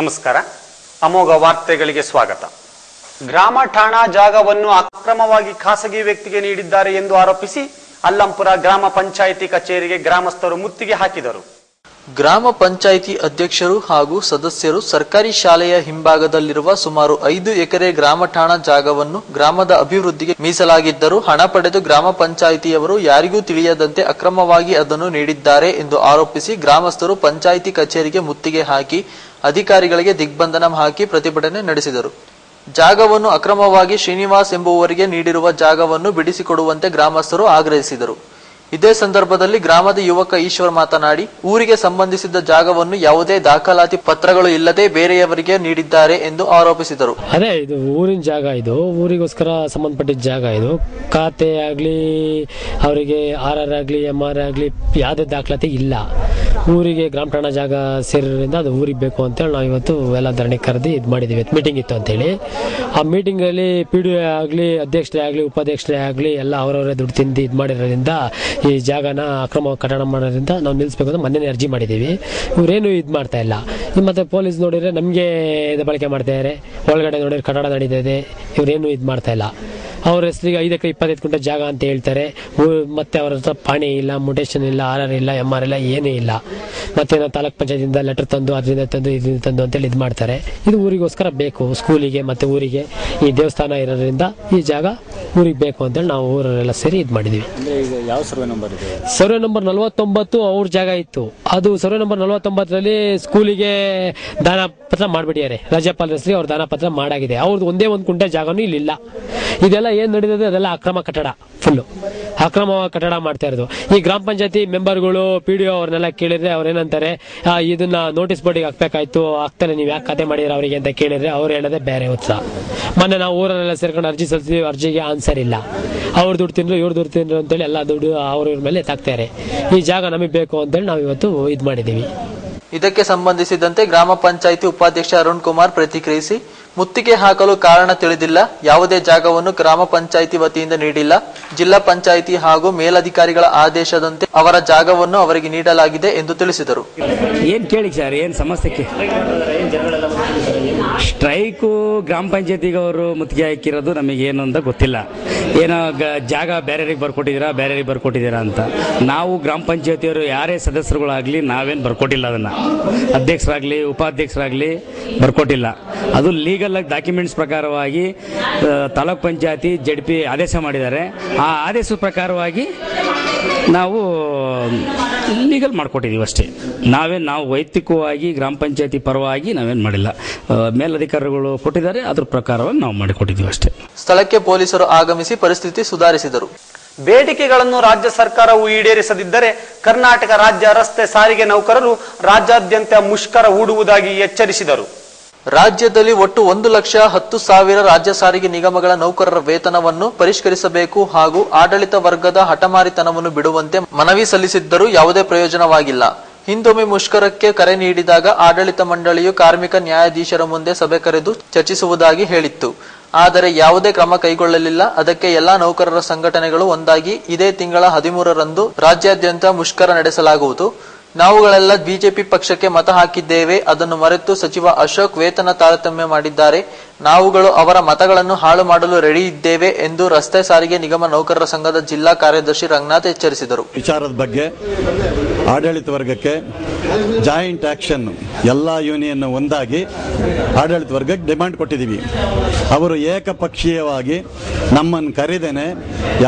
ನಮಸ್ಕಾರ. ಅಮೋಘ ವಾರ್ತೆಗಳಿಗೆ ಸ್ವಾಗತ. ಗ್ರಾಮ ಠಾಣಾ ಜಾಗವನ್ನು ಅಕ್ರಮವಾಗಿ ಖಾಸಗಿ ವ್ಯಕ್ತಿಗೆ ನೀಡಿದ್ದಾರೆ ಎಂದು ಆರೋಪಿಸಿ ಅಲ್ಲಂಪುರ ಗ್ರಾಮ ಪಂಚಾಯಿತಿ ಕಚೇರಿಗೆ ಗ್ರಾಮಸ್ಥರು ಮುತ್ತಿಗೆ ಹಾಕಿದರು. ಗ್ರಾಮ ಪಂಚಾಯಿತಿ ಅಧ್ಯಕ್ಷರು ಹಾಗೂ ಸದಸ್ಯರು ಸರ್ಕಾರಿ ಶಾಲೆಯ ಹಿಂಭಾಗದಲ್ಲಿರುವ ಸುಮಾರು 5 ಎಕರೆ ಗ್ರಾಮ ಠಾಣಾ ಜಾಗವನ್ನು ಗ್ರಾಮದ ಅಭಿವೃದ್ಧಿಗೆ ಮೀಸಲಾಗಿದ್ದರೂ ಹಣ ಪಡೆದು ಗ್ರಾಮ ಪಂಚಾಯಿತಿಯವರು ಯಾರಿಗೂ ತಿಳಿಯದಂತೆ ಅಕ್ರಮವಾಗಿ ಅದನ್ನು ನೀಡಿದ್ದಾರೆ ಎಂದು ಆರೋಪಿಸಿ ಗ್ರಾಮಸ್ಥರು ಪಂಚಾಯಿತಿ ಕಚೇರಿಗೆ ಮುತ್ತಿಗೆ ಹಾಕಿ ಅಧಿಕಾರಿಗಳಿಗೆ ದಿಗ್ಬಂಧನ ಹಾಕಿ ಪ್ರತಿಭಟನೆ ನಡೆಸಿದರು. ಜಾಗವನ್ನು ಅಕ್ರಮವಾಗಿ ಶ್ರೀನಿವಾಸ್ ಎಂಬುವರಿಗೆ ನೀಡಿರುವ ಜಾಗವನ್ನು ಬಿಡಿಸಿಕೊಡುವಂತೆ ಗ್ರಾಮಸ್ಥರು ಆಗ್ರಹಿಸಿದರು. ಇದೇ ಸಂದರ್ಭದಲ್ಲಿ ಗ್ರಾಮದ ಯುವಕ ಈಶ್ವರ್ ಮಾತನಾಡಿ, ಊರಿಗೆ ಸಂಬಂಧಿಸಿದ ಜಾಗವನ್ನು ಯಾವುದೇ ದಾಖಲಾತಿ ಪತ್ರಗಳು ಇಲ್ಲದೆ ಬೇರೆಯವರಿಗೆ ನೀಡಿದ್ದಾರೆ ಎಂದು ಆರೋಪಿಸಿದರು. ಅದೇ ಇದು ಊರಿನ ಜಾಗ, ಇದು ಊರಿಗೋಸ್ಕರ ಸಂಬಂಧಪಟ್ಟಿದ್ದ ಜಾಗ. ಇದು ಖಾತೆ ಆಗ್ಲಿ ಅವರಿಗೆ RR ಆಗ್ಲಿ MR ಆಗ್ಲಿ ಯಾವುದೇ ದಾಖಲಾತಿ ಇಲ್ಲ. ಊರಿಗೆ ಗ್ರಾಮ ಠಾಣಾ ಜಾಗ ಸೇರಿದ್ರಿಂದ ಅದು ಊರಿಗೆ ಬೇಕು ಅಂತೇಳಿ ನಾವು ಇವತ್ತು ಎಲ್ಲ ಧರಣಿ ಕರೆದು ಇದು ಮಾಡಿದೀವಿ. ಮೀಟಿಂಗ್ ಇತ್ತು ಅಂತೇಳಿ ಆ ಮೀಟಿಂಗ್ ಅಲ್ಲಿ PDO ಆಗ್ಲಿ ಅಧ್ಯಕ್ಷರೇ ಆಗ್ಲಿ ಉಪಾಧ್ಯಕ್ಷರೇ ಆಗ್ಲಿ ಎಲ್ಲ ಅವರವರೇ ದುಡ್ಡು ತಿಂದು ಇದು ಮಾಡಿರೋದ್ರಿಂದ ಈ ಜಾಗನ ಅಕ್ರಮ ಕಟ್ಟಡ ಮಾಡೋದ್ರಿಂದ ನಾವು ನಿಲ್ಲಿಸಬೇಕು ಅಂತ ಮೊನ್ನೆ ಅರ್ಜಿ ಮಾಡಿದ್ದೀವಿ. ಇವರೇನು ಇದು ಮಾಡ್ತಾ ಇಲ್ಲ. ಮತ್ತೆ ಪೊಲೀಸ್ ನೋಡಿದ್ರೆ ನಮಗೆ ಬಳಕೆ ಮಾಡ್ತಾ ಇದ್ದಾರೆ, ಒಳಗಡೆ ನೋಡಿದ್ರೆ ಕಟ್ಟಡ ನಡೀತಾ ಇದೆ, ಇವರೇನು ಇದು ಮಾಡ್ತಾ ಇಲ್ಲ. ಅವ್ರ ಹೆಸರಿಗೆ 5 ಎಕರೆ 25 ಗುಂಟೆ ಜಾಗ ಅಂತ ಹೇಳ್ತಾರೆ. ಮತ್ತೆ ಅವರ ಹತ್ರ ಪಾಣಿ ಇಲ್ಲ, ಮುಟೇಶನ್ ಇಲ್ಲ, RR ಇಲ್ಲ, MR ಇಲ್ಲ, ಏನೇ ಇಲ್ಲ. ಮತ್ತೆ ನಾವು ತಾಲೂಕ್ ಪಂಚಾಯತಿಯಿಂದ ಲೆಟರ್ ತಂದು ಅದರಿಂದ ತಂದು ಇದರಿಂದ ತಂದು ಅಂತೇಳಿ ಇದು ಮಾಡ್ತಾರೆ. ಇದು ಊರಿಗೋಸ್ಕರ ಬೇಕು, ಸ್ಕೂಲಿಗೆ ಮತ್ತೆ ಊರಿಗೆ ಈ ದೇವಸ್ಥಾನ ಇರೋದ್ರಿಂದ ಈ ಜಾಗ ಊರಿಗೆ ಬೇಕು ಅಂತೇಳಿ ನಾವು ಊರೆಲ್ಲ ಸೇರಿ ಇದು ಮಾಡಿದೀವಿ. ಸರ್ವೆ ನಂಬರ್ 49 ಅವ್ರ ಜಾಗ ಇತ್ತು. ಅದು ಸರ್ವೆ ನಂಬರ್ 49ರಲ್ಲಿ ಸ್ಕೂಲಿಗೆ ದಾನ ಪತ್ರ ಮಾಡ್ಬಿಟ್ಟಿದ್ದಾರೆ. ರಾಜ್ಯಪಾಲ ಹೆಸರಿಗೆ ಅವ್ರ ದಾನ ಪತ್ರ ಮಾಡಾಗಿದೆ. ಅವ್ರದ್ದು ಒಂದೇ ಒಂದು ಕುಂಟೆ ಜಾಗನೂ ಇಲ್ಲಿಲ್ಲ. ಇದೆಲ್ಲ ಏನ್ ನಡೀತದೆ ಅದೆಲ್ಲ ಅಕ್ರಮ ಕಟ್ಟಡ, ಫುಲ್ಲು ಅಕ್ರಮ ಕಟ್ಟಡ ಮಾಡ್ತಾ ಇರೋದು. ಈ ಗ್ರಾಮ ಪಂಚಾಯತಿ ಮೆಂಬರ್ಗಳು PDO ಅವ್ರನ್ನೆಲ್ಲ ಕೇಳಿದ್ರೆ ಅವ್ರೇನಂತಾರೆ, ಇದನ್ನ ನೋಟಿಸ್ ಬೋರ್ಡಿಗೆ ಹಾಕ್ಬೇಕಾಯ್ತು, ಹಾಕ್ತಾರೆ, ನೀವು ಯಾಕೆ ಖಾತೆ ಮಾಡಿದ್ರೆ ಅವರಿಗೆ ಅಂತ ಕೇಳಿದ್ರೆ ಅವ್ರು ಹೇಳೋದೇ ಬೇರೆ ಉತ್ಸಾಹ. ಮೊನ್ನೆ ನಾವು ಊರಲ್ಲೆಲ್ಲ ಸೇರ್ಕೊಂಡು ಅರ್ಜಿ ಸಲ್ಲಿಸಿದ್ವಿ, ಅರ್ಜಿಗೆ ಆನ್ಸರ್ ಇಲ್ಲ. ಅವ್ರು ದುಡ್ಡು ತಿಂದ್ರು ಇವ್ರು ದುಡ್ಡು ತಿಂದ್ರು ಅಂತೇಳಿ ಎಲ್ಲ ದುಡ್ಡು ಅವ್ರ ಮೇಲೆ ಎತ್ತಾಕ್ತಾರೆ. ಈ ಜಾಗ ನಮಗೆ ಬೇಕು ಅಂತೇಳಿ ನಾವು ಇವತ್ತು ಇದು ಮಾಡಿದ್ದೀವಿ. ಇದಕ್ಕೆ ಸಂಬಂಧಿಸಿದಂತೆ ಗ್ರಾಮ ಪಂಚಾಯಿತಿ ಉಪಾಧ್ಯಕ್ಷ ಅರುಣ್ ಕುಮಾರ್ ಪ್ರತಿಕ್ರಿಯಿಸಿ, ಮುತ್ತಿಗೆ ಹಾಕಲು ಕಾರಣ ತಿಳಿದಿಲ್ಲ, ಯಾವುದೇ ಜಾಗವನ್ನು ಗ್ರಾಮ ಪಂಚಾಯಿತಿ ವತಿಯಿಂದ ನೀಡಿಲ್ಲ, ಜಿಲ್ಲಾ ಪಂಚಾಯಿತಿ ಹಾಗೂ ಮೇಲಧಿಕಾರಿಗಳ ಆದೇಶದಂತೆ ಅವರ ಜಾಗವನ್ನು ಅವರಿಗೆ ನೀಡಲಾಗಿದೆ ಎಂದು ತಿಳಿಸಿದರು. ಏನ್ ಕೇಳಿ ಸರ್, ಏನ್ ಸಮಸ್ಯೆ? ಸ್ಟ್ರೈಕು ಗ್ರಾಮ ಪಂಚಾಯತಿಗೆ ಅವರು ಮುತ್ತಿಗೆ ಹಾಕಿರೋದು ನಮಗೆ ಏನು ಅಂತ ಗೊತ್ತಿಲ್ಲ. ಏನೋ ಜಾಗ ಬೇರೆಯವ್ರಿಗೆ ಬರ್ಕೊಟ್ಟಿದ್ದೀರಾ ಅಂತ. ನಾವು ಗ್ರಾಮ ಪಂಚಾಯತಿಯವರು ಯಾರೇ ಸದಸ್ಯರುಗಳಾಗ್ಲಿ ನಾವೇನು ಬರ್ಕೊಟ್ಟಿಲ್ಲ. ಅದನ್ನ ಅಧ್ಯಕ್ಷರಾಗ್ಲಿ ಉಪಾಧ್ಯಕ್ಷರಾಗ್ಲಿ ಬರ್ಕೊಟ್ಟಿಲ್ಲ. ಅದು ಲೀಗಲ್ ಆಗಿ ಡಾಕ್ಯುಮೆಂಟ್ಸ್ ಪ್ರಕಾರವಾಗಿ ತಾಲೂಕ್ ಪಂಚಾಯತಿ ZP ಆದೇಶ ಮಾಡಿದ್ದಾರೆ. ಆ ಆದೇಶದ ಪ್ರಕಾರವಾಗಿ ನಾವು ಲೀಗಲ್ ಮಾಡ್ಕೊಟ್ಟಿದ್ದೀವಿ ಅಷ್ಟೇ. ನಾವು ವೈಯಕ್ತಿಕವಾಗಿ ಗ್ರಾಮ ಪಂಚಾಯತಿ ಪರವಾಗಿ ನಾವೇನು ಮಾಡಿಲ್ಲ. ಮೇಲಧಿಕಾರಿಗಳು ಕೊಟ್ಟಿದ್ದಾರೆ, ಅದ್ರ ಪ್ರಕಾರವಾಗಿ ನಾವು ಮಾಡಿಕೊಟ್ಟಿದ್ದೀವಿ ಅಷ್ಟೇ. ಸ್ಥಳಕ್ಕೆ ಪೊಲೀಸರು ಆಗಮಿಸಿ ಪರಿಸ್ಥಿತಿ ಸುಧಾರಿಸಿದರು. ಬೇಡಿಕೆಗಳನ್ನು ರಾಜ್ಯ ಸರ್ಕಾರವು ಈಡೇರಿಸದಿದ್ದರೆ ಕರ್ನಾಟಕ ರಾಜ್ಯ ರಸ್ತೆ ಸಾರಿಗೆ ನೌಕರರು ರಾಜ್ಯಾದ್ಯಂತ ಮುಷ್ಕರ ಹೂಡುವುದಾಗಿ ಎಚ್ಚರಿಸಿದರು. ರಾಜ್ಯದಲ್ಲಿ ಒಟ್ಟು 1,10,000 ರಾಜ್ಯ ಸಾರಿಗೆ ನಿಗಮಗಳ ನೌಕರರ ವೇತನವನ್ನು ಪರಿಷ್ಕರಿಸಬೇಕು ಹಾಗೂ ಆಡಳಿತ ವರ್ಗದ ಹಠಮಾರಿತನವನ್ನು ಬಿಡುವಂತೆ ಮನವಿ ಸಲ್ಲಿಸಿದ್ದರೂ ಯಾವುದೇ ಪ್ರಯೋಜನವಾಗಿಲ್ಲ. ಹಿಂದೊಮ್ಮೆ ಮುಷ್ಕರಕ್ಕೆ ಕರೆ ನೀಡಿದಾಗ ಆಡಳಿತ ಮಂಡಳಿಯು ಕಾರ್ಮಿಕ ನ್ಯಾಯಾಧೀಶರ ಮುಂದೆ ಸಭೆ ಕರೆದು ಚರ್ಚಿಸುವುದಾಗಿ ಹೇಳಿತ್ತು. ಆದರೆ ಯಾವುದೇ ಕ್ರಮ ಕೈಗೊಳ್ಳಲಿಲ್ಲ. ಅದಕ್ಕೆ ಎಲ್ಲಾ ನೌಕರರ ಸಂಘಟನೆಗಳು ಒಂದಾಗಿ ಇದೇ ತಿಂಗಳ 13ರಂದು ರಾಜ್ಯಾದ್ಯಂತ ಮುಷ್ಕರ ನಡೆಸಲಾಗುವುದು. ನಾವುಗಳೆಲ್ಲ ಬಿಜೆಪಿ ಪಕ್ಷಕ್ಕೆ ಮತ ಹಾಕಿದ್ದೇವೆ. ಅದನ್ನು ಮರೆತು ಸಚಿವ ಅಶೋಕ್ ವೇತನ ತಾರತಮ್ಯ ಮಾಡಿದ್ದಾರೆ. ನಾವುಗಳು ಅವರ ಮತಗಳನ್ನು ಹಾಳು ಮಾಡಲು ರೆಡಿ ಇದ್ದೇವೆ ಎಂದು ರಸ್ತೆ ಸಾರಿಗೆ ನಿಗಮ ನೌಕರರ ಸಂಘದ ಜಿಲ್ಲಾ ಕಾರ್ಯದರ್ಶಿ ರಂಗನಾಥ್ ಎಚ್ಚರಿಸಿದರು. ವಿಚಾರದ ಬಗ್ಗೆ ಆಡಳಿತ ವರ್ಗಕ್ಕೆ ಜಾಯಿಂಟ್ ಆಕ್ಷನ್ ಎಲ್ಲಾ ಯೂನಿಯನ್ ಒಂದಾಗಿ ಆಡಳಿತ ವರ್ಗಕ್ಕೆ ಡಿಮಾಂಡ್ ಕೊಟ್ಟಿದ್ದೀವಿ. ಅವರು ಏಕಪಕ್ಷೀಯವಾಗಿ ನಮ್ಮನ್ನು ಕರೆದೇನೆ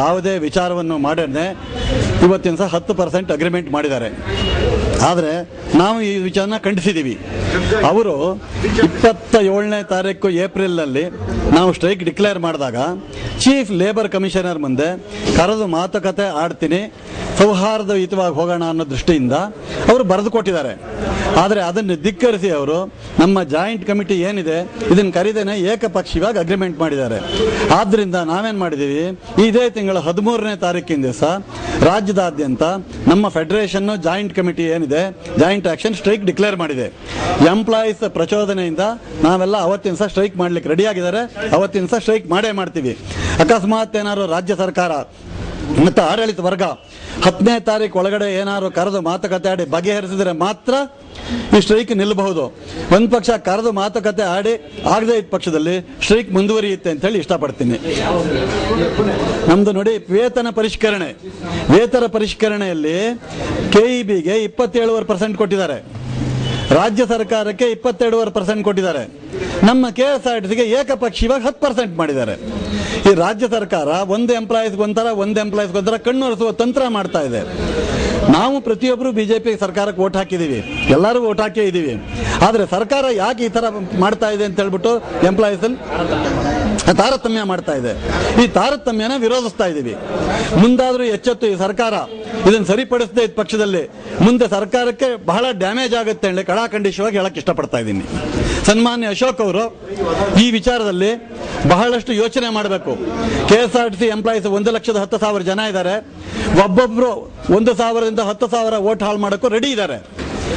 ಯಾವುದೇ ವಿಚಾರವನ್ನು ಮಾಡದೆ ಇವತ್ತಿನ ಸಹ 10% ಅಗ್ರಿಮೆಂಟ್ ಮಾಡಿದ್ದಾರೆ. ಆದರೆ ನಾವು ಈ ವಿಚಾರನ ಖಂಡಿಸಿದ್ದೀವಿ. ಅವರು 27ನೇ ತಾರೀಕು ಏಪ್ರಿಲ್ನಲ್ಲಿ ನಾವು ಸ್ಟ್ರೈಕ್ ಡಿಕ್ಲೇರ್ ಮಾಡಿದಾಗ ಚೀಫ್ ಲೇಬರ್ ಕಮಿಷನರ್ ಮುಂದೆ ಕರೆದು ಮಾತುಕತೆ ಆಡ್ತೀನಿ, ಸೌಹಾರ್ದಯುತವಾಗಿ ಹೋಗೋಣ ಅನ್ನೋ ದೃಷ್ಟಿಯಿಂದ ಅವರು ಬರೆದು ಕೊಟ್ಟಿದ್ದಾರೆ. ಆದರೆ ಅದನ್ನು ಧಿಕ್ಕರಿಸಿ ಅವರು ನಮ್ಮ ಜಾಯಿಂಟ್ ಕಮಿಟಿ ಏನಿದೆ ಇದನ್ನು ಕರೀದೇನೆ ಏಕಪಕ್ಷೀಯವಾಗಿ ಅಗ್ರಿಮೆಂಟ್ ಮಾಡಿದ್ದಾರೆ. ಆದ್ದರಿಂದ ನಾವೇನು ಮಾಡಿದ್ದೀವಿ, ಇದೇ ತಿಂಗಳ 13ನೇ ತಾರೀಕಿನ ದಿವಸ ರಾಜ್ಯದಾದ್ಯಂತ ನಮ್ಮ ಫೆಡರೇಷನ್ ಜಾಯಿಂಟ್ ಕಮಿಟಿ ಏನಿದೆ ಜಾಯಿಂಟ್ ಆಕ್ಷನ್ ಸ್ಟ್ರೈಕ್ ಡಿಕ್ಲೇರ್ ಮಾಡಿದೆ. ಎಂಪ್ಲಾಯೀಸ್ ಪ್ರಚೋದನೆಯಿಂದ ನಾವೆಲ್ಲ ಅವತ್ತಿನ ಸಹ ಸ್ಟ್ರೈಕ್ ಮಾಡ್ಲಿಕ್ಕೆ ರೆಡಿಯಾಗಿದ್ದಾರೆ. ಅವತ್ತಿನ ಸಹ ಸ್ಟ್ರೈಕ್ ಮಾಡೇ ಮಾಡ್ತೀವಿ. ಅಕಸ್ಮಾತ್ ಏನಾದ್ರು ರಾಜ್ಯ ಸರ್ಕಾರ ಮತ್ತು ಆಡಳಿತ ವರ್ಗ 10ನೇ ತಾರೀಕು ಒಳಗಡೆ ಏನಾದ್ರು ಕರೆದು ಮಾತುಕತೆ ಆಡಿ ಬಗೆಹರಿಸಿದ್ರೆ ಮಾತ್ರ ಈ ಸ್ಟ್ರೈಕ್ ನಿಲ್ಲಬಹುದು. ಒಂದು ಪಕ್ಷ ಕರೆದು ಮಾತುಕತೆ ಆಡಿ ಆಗದೇ ಇದ್ದ ಪಕ್ಷದಲ್ಲಿ ಸ್ಟ್ರೈಕ್ ಮುಂದುವರಿಯುತ್ತೆ ಅಂತ ಹೇಳಿ ಇಷ್ಟಪಡ್ತೀನಿ. ನಮ್ದು ನೋಡಿ, ವೇತನ ಪರಿಷ್ಕರಣೆಯಲ್ಲಿ KEBಗೆ 27% ಕೊಟ್ಟಿದ್ದಾರೆ, ರಾಜ್ಯ ಸರ್ಕಾರಕ್ಕೆ 22% ಕೊಟ್ಟಿದ್ದಾರೆ, ನಮ್ಮ KSRTCಗೆ ಏಕಪಕ್ಷೀಯವಾಗಿ 10% ಮಾಡಿದ್ದಾರೆ. ಈ ರಾಜ್ಯ ಸರ್ಕಾರ ಒಂದು ಎಂಪ್ಲಾಯೀಸ್ಗೊಂಥರ ಕಣ್ಣೊರೆಸುವ ತಂತ್ರ ಮಾಡ್ತಾ ಇದೆ. ನಾವು ಪ್ರತಿಯೊಬ್ಬರು ಬಿಜೆಪಿ ಸರ್ಕಾರಕ್ಕೆ ವೋಟ್ ಹಾಕಿದ್ದೀವಿ, ಎಲ್ಲರೂ ವೋಟ್ ಹಾಕೇ ಇದ್ದೀವಿ. ಆದರೆ ಸರ್ಕಾರ ಯಾಕೆ ಈ ಥರ ಮಾಡ್ತಾ ಇದೆ ಅಂತ ಹೇಳ್ಬಿಟ್ಟು ಎಂಪ್ಲಾಯೀಸಲ್ಲಿ ತಾರತಮ್ಯ ಮಾಡ್ತಾ ಇದೆ. ಈ ತಾರತಮ್ಯನ ವಿರೋಧಿಸ್ತಾ ಇದ್ದೀವಿ. ಮುಂದಾದರೂ ಎಚ್ಚೆತ್ತು ಈ ಸರ್ಕಾರ ಇದನ್ನು ಸರಿಪಡಿಸದೇ ಇದ್ದ ಪಕ್ಷದಲ್ಲಿ ಮುಂದೆ ಸರ್ಕಾರಕ್ಕೆ ಬಹಳ ಡ್ಯಾಮೇಜ್ ಆಗುತ್ತೆ ಹೇಳಿ ಕಡಾಖಂಡಿತವಾಗಿ ಹೇಳಕ್ಕೆ ಇಷ್ಟಪಡ್ತಾ ಇದ್ದೀನಿ. ಸನ್ಮಾನ್ಯ ಅಶೋಕ್ ಅವರು ಈ ವಿಚಾರದಲ್ಲಿ ಬಹಳಷ್ಟು ಯೋಚನೆ ಮಾಡಬೇಕು. KSRTC ಎಂಪ್ಲಾಯೀಸ್ 1,10,000 ಜನ ಇದ್ದಾರೆ. ಒಬ್ಬೊಬ್ರು 1,000ದಿಂದ 10,000 ವೋಟ್ ಹಾಳು ಮಾಡೋಕ್ಕೂ ರೆಡಿ ಇದ್ದಾರೆ.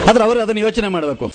ಆದ್ರೆ ಅವರು ಅದನ್ನು ಯೋಚನೆ ಮಾಡಬೇಕು.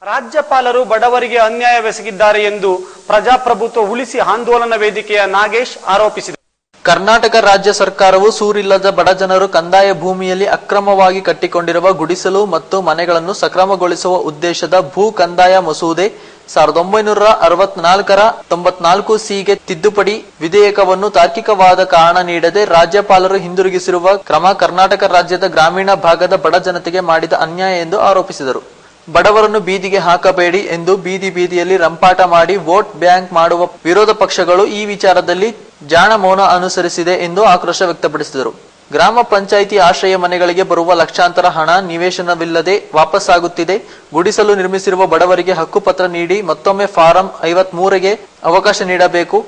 ರಾಜ್ಯಪಾಲರು ಬಡವರಿಗೆ ಅನ್ಯಾಯವೆಸಗಿದ್ದಾರೆ ಎಂದು ಪ್ರಜಾಪ್ರಭುತ್ವ ಉಳಿಸಿ ಆಂದೋಲನ ವೇದಿಕೆಯ ನಾಗೇಶ್ ಆರೋಪಿಸಿದರು. ಕರ್ನಾಟಕ ರಾಜ್ಯ ಸರ್ಕಾರವು ಸೂರಿಲ್ಲದ ಬಡಜನರು ಕಂದಾಯ ಭೂಮಿಯಲ್ಲಿ ಅಕ್ರಮವಾಗಿ ಕಟ್ಟಿಕೊಂಡಿರುವ ಗುಡಿಸಲು ಮತ್ತು ಮನೆಗಳನ್ನು ಸಕ್ರಮಗೊಳಿಸುವ ಉದ್ದೇಶದ ಭೂ ಕಂದಾಯ ಮಸೂದೆ 1964ರ 94C ತಿದ್ದುಪಡಿ ವಿಧೇಯಕವನ್ನು ತಾರ್ಕಿಕವಾದ ಕಾರಣ ನೀಡದೆ ರಾಜ್ಯಪಾಲರು ಹಿಂದಿರುಗಿಸಿರುವ ಕ್ರಮ ಕರ್ನಾಟಕ ರಾಜ್ಯದ ಗ್ರಾಮೀಣ ಭಾಗದ ಬಡ ಜನತೆಗೆ ಮಾಡಿದ ಅನ್ಯಾಯ ಎಂದು ಆರೋಪಿಸಿದರು. ಬಡವರನ್ನು ಬೀದಿಗೆ ಹಾಕಬೇಡಿ ಎಂದು ಬೀದಿಯಲ್ಲಿ ರಂಪಾಟ ಮಾಡಿ ವೋಟ್ ಬ್ಯಾಂಕ್ ಮಾಡುವ ವಿರೋಧ ಪಕ್ಷಗಳು ಈ ವಿಚಾರದಲ್ಲಿ ಜಾಣ ಮೌನ ಅನುಸರಿಸಿದೆ ಎಂದು ಆಕ್ರೋಶ ವ್ಯಕ್ತಪಡಿಸಿದರು. ಗ್ರಾಮ ಪಂಚಾಯಿತಿ ಆಶ್ರಯ ಮನೆಗಳಿಗೆ ಬರುವ ಲಕ್ಷಾಂತರ ಹಣ ನಿವೇಶನವಿಲ್ಲದೆ ವಾಪಸ್ಸಾಗುತ್ತಿದೆ. ಗುಡಿಸಲು ನಿರ್ಮಿಸಿರುವ ಬಡವರಿಗೆ ಹಕ್ಕುಪತ್ರ ನೀಡಿ ಮತ್ತೊಮ್ಮೆ ಫಾರಂ 53ಗೆ ಅವಕಾಶ ನೀಡಬೇಕು.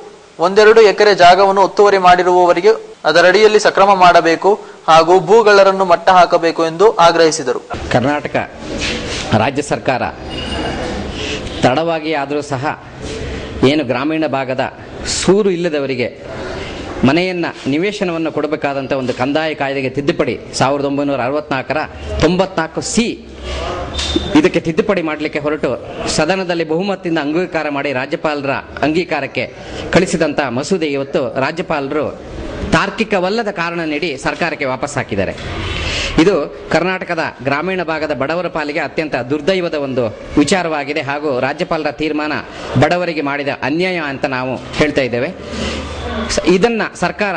1-2 ಎಕರೆ ಜಾಗವನ್ನು ಒತ್ತುವರಿ ಮಾಡಿರುವವರಿಗೆ ಅದರಡಿಯಲ್ಲಿ ಸಕ್ರಮ ಮಾಡಬೇಕು ಹಾಗೂ ಭೂಗಳರನ್ನು ಮಟ್ಟ ಹಾಕಬೇಕು ಎಂದು ಆಗ್ರಹಿಸಿದರು. ಕರ್ನಾಟಕ ರಾಜ್ಯ ಸರ್ಕಾರ ತಡವಾಗಿ ಆದರೂ ಸಹ ಏನು ಗ್ರಾಮೀಣ ಭಾಗದ ಸೂರು ಇಲ್ಲದವರಿಗೆ ಮನೆಯನ್ನು ನಿವೇಶನವನ್ನು ಕೊಡಬೇಕಾದಂಥ ಒಂದು ಕಂದಾಯ ಕಾಯ್ದೆಗೆ ತಿದ್ದುಪಡಿ 1964ರ 94C ಇದಕ್ಕೆ ತಿದ್ದುಪಡಿ ಮಾಡಲಿಕ್ಕೆ ಹೊರಟು ಸದನದಲ್ಲಿ ಬಹುಮತದಿಂದ ಅಂಗೀಕಾರ ಮಾಡಿ ರಾಜ್ಯಪಾಲರ ಅಂಗೀಕಾರಕ್ಕೆ ಕಳಿಸಿದಂಥ ಮಸೂದೆ ಇವತ್ತು ರಾಜ್ಯಪಾಲರು ತಾರ್ಕಿಕವಲ್ಲದ ಕಾರಣ ನೀಡಿ ಸರ್ಕಾರಕ್ಕೆ ವಾಪಸ್ ಹಾಕಿದ್ದಾರೆ. ಇದು ಕರ್ನಾಟಕದ ಗ್ರಾಮೀಣ ಭಾಗದ ಬಡವರ ಪಾಲಿಗೆ ಅತ್ಯಂತ ದುರ್ದೈವದ ಒಂದು ವಿಚಾರವಾಗಿದೆ ಹಾಗೂ ರಾಜ್ಯಪಾಲರ ತೀರ್ಮಾನ ಬಡವರಿಗೆ ಮಾಡಿದ ಅನ್ಯಾಯ ಅಂತ ನಾವು ಹೇಳ್ತಾ ಇದ್ದೇವೆ. ಇದನ್ನ ಸರ್ಕಾರ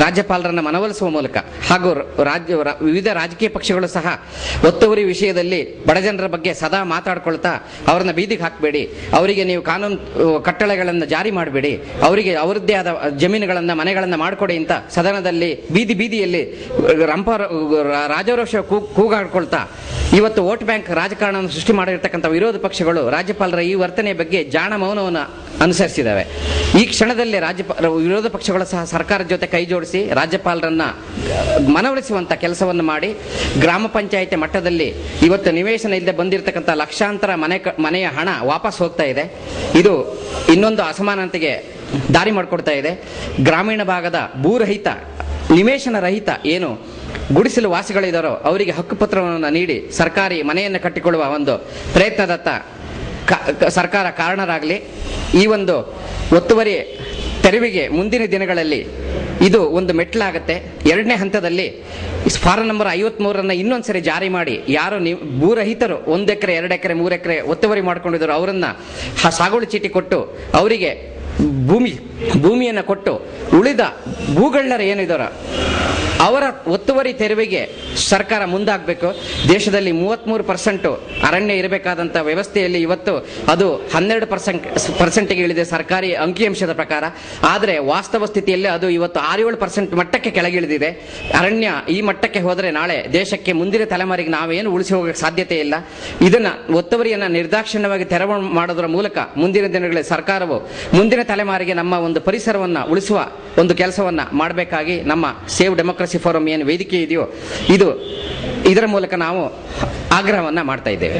ರಾಜ್ಯಪಾಲರನ್ನು ಮನವೊಲಿಸುವ ಮೂಲಕ ಹಾಗೂ ವಿವಿಧ ರಾಜಕೀಯ ಪಕ್ಷಗಳು ಸಹ ಒತ್ತುವರಿ ವಿಷಯದಲ್ಲಿ ಬಡಜನರ ಬಗ್ಗೆ ಸದಾ ಮಾತಾಡ್ಕೊಳ್ತಾ ಅವ್ರನ್ನ ಬೀದಿಗೆ ಹಾಕಬೇಡಿ, ಅವರಿಗೆ ನೀವು ಕಾನೂನು ಕಟ್ಟಳೆಗಳನ್ನು ಜಾರಿ ಮಾಡಬೇಡಿ, ಅವರಿಗೆ ಅವರದ್ದೇ ಆದ ಜಮೀನುಗಳನ್ನು ಮನೆಗಳನ್ನು ಮಾಡಿಕೊಡಿ ಅಂತ ಸದನದಲ್ಲಿ ಬೀದಿಯಲ್ಲಿ ರಾಜಾರೋಷ ಕೂಗಾಡ್ಕೊಳ್ತಾ ಇವತ್ತು ವೋಟ್ ಬ್ಯಾಂಕ್ ರಾಜಕಾರಣವನ್ನು ಸೃಷ್ಟಿ ಮಾಡಿರ್ತಕ್ಕಂಥ ವಿರೋಧ ಪಕ್ಷಗಳು ರಾಜ್ಯಪಾಲರ ಈ ವರ್ತನೆಯ ಬಗ್ಗೆ ಜಾಣ ಮೌನವನ್ನು ಅನುಸರಿಸಿದ್ದಾವೆ. ಈ ಕ್ಷಣದಲ್ಲಿ ವಿರೋಧ ಪಕ್ಷಗಳು ಸಹ ಸರ್ಕಾರದ ಜೊತೆ ಕೈ ಜೋಡಿಸಿ ರಾಜ್ಯಪಾಲರನ್ನ ಮನವೊಲಿಸುವಂತ ಕೆಲಸವನ್ನು ಮಾಡಿ ಗ್ರಾಮ ಪಂಚಾಯಿತಿ ಮಟ್ಟದಲ್ಲಿ ಇವತ್ತು ನಿವೇಶನ ಇಲ್ಲದೆ ಬಂದಿರತಕ್ಕಂಥ ಲಕ್ಷಾಂತರ ಮನೆಯ ಹಣ ವಾಪಸ್ ಹೋಗ್ತಾ ಇದೆ. ಇದು ಇನ್ನೊಂದು ಅಸಮಾನತೆಗೆ ದಾರಿ ಮಾಡಿಕೊಡ್ತಾ ಇದೆ. ಗ್ರಾಮೀಣ ಭಾಗದ ಭೂರಹಿತ ನಿವೇಶನ ರಹಿತ ಏನು ಗುಡಿಸಲು ವಾಸಿಗಳಿದ್ದಾರೋ ಅವರಿಗೆ ಹಕ್ಕುಪತ್ರವನ್ನು ನೀಡಿ ಸರ್ಕಾರಿ ಮನೆಯನ್ನು ಕಟ್ಟಿಕೊಳ್ಳುವ ಒಂದು ಪ್ರಯತ್ನದತ್ತ ಸರ್ಕಾರ ಕಾರಣರಾಗಲಿ. ಈ ಒಂದು ಒತ್ತುವರಿ ತೆರವಿಗೆ ಮುಂದಿನ ದಿನಗಳಲ್ಲಿ ಇದು ಒಂದು ಮೆಟ್ಲಾಗುತ್ತೆ. 2ನೇ ಹಂತದಲ್ಲಿ ಫಾರಂ ನಂಬರ್ 53 ಇನ್ನೊಂದ್ಸರಿ ಜಾರಿ ಮಾಡಿ ಯಾರು ಭೂರಹಿತರು 1 ಎಕರೆ 2 ಎಕರೆ 3 ಎಕರೆ ಒತ್ತುವರಿ ಮಾಡ್ಕೊಂಡಿದ್ರು ಅವರನ್ನ ಸಾಗುವಳಿ ಚೀಟಿ ಕೊಟ್ಟು ಅವರಿಗೆ ಭೂಮಿಯನ್ನು ಕೊಟ್ಟು ಉಳಿದ ಭೂಗಳ್ಳರು ಏನಿದಾರ ಅವರ ಒತ್ತುವರಿ ತೆರವಿಗೆ ಸರ್ಕಾರ ಮುಂದಾಗಬೇಕು. ದೇಶದಲ್ಲಿ 33% ಅರಣ್ಯ ಇರಬೇಕಾದಂಥ ವ್ಯವಸ್ಥೆಯಲ್ಲಿ ಇವತ್ತು ಅದು 12%ಗೆ ಇಳಿದೆ ಸರ್ಕಾರಿ ಅಂಕಿಅಂಶದ ಪ್ರಕಾರ. ಆದರೆ ವಾಸ್ತವ ಸ್ಥಿತಿಯಲ್ಲಿ ಅದು ಇವತ್ತು 6-7% ಮಟ್ಟಕ್ಕೆ ಕೆಳಗಿಳಿದಿದೆ. ಅರಣ್ಯ ಈ ಮಟ್ಟಕ್ಕೆ ಹೋದರೆ ನಾಳೆ ದೇಶಕ್ಕೆ ಮುಂದಿನ ತಲೆಮಾರಿಗೆ ನಾವೇನು ಉಳಿಸಿ ಹೋಗಕ್ಕೆ ಸಾಧ್ಯತೆ ಇಲ್ಲ. ಇದನ್ನ ಒತ್ತುವರಿಯನ್ನು ನಿರ್ದಾಕ್ಷಿಣ್ಯವಾಗಿ ತೆರವು ಮಾಡೋದರ ಮೂಲಕ ಮುಂದಿನ ದಿನಗಳಲ್ಲಿ ಸರ್ಕಾರವು ಮುಂದಿನ ತಲೆಮಾರಿಗೆ ನಮ್ಮ ಒಂದು ಪರಿಸರವನ್ನು ಉಳಿಸುವ ಒಂದು ಕೆಲಸವನ್ನ ಮಾಡಬೇಕಾಗಿ ನಮ್ಮ ಸೇವ್ ಡೆಮೋಕ್ರಸಿ ಫೋರಂ ಏನು ವೇದಿಕೆ ಇದೆಯೋ ಇದರ ಮೂಲಕ ನಾವು ಆಗ್ರಹವನ್ನ ಮಾಡ್ತಾ ಇದ್ದೇವೆ.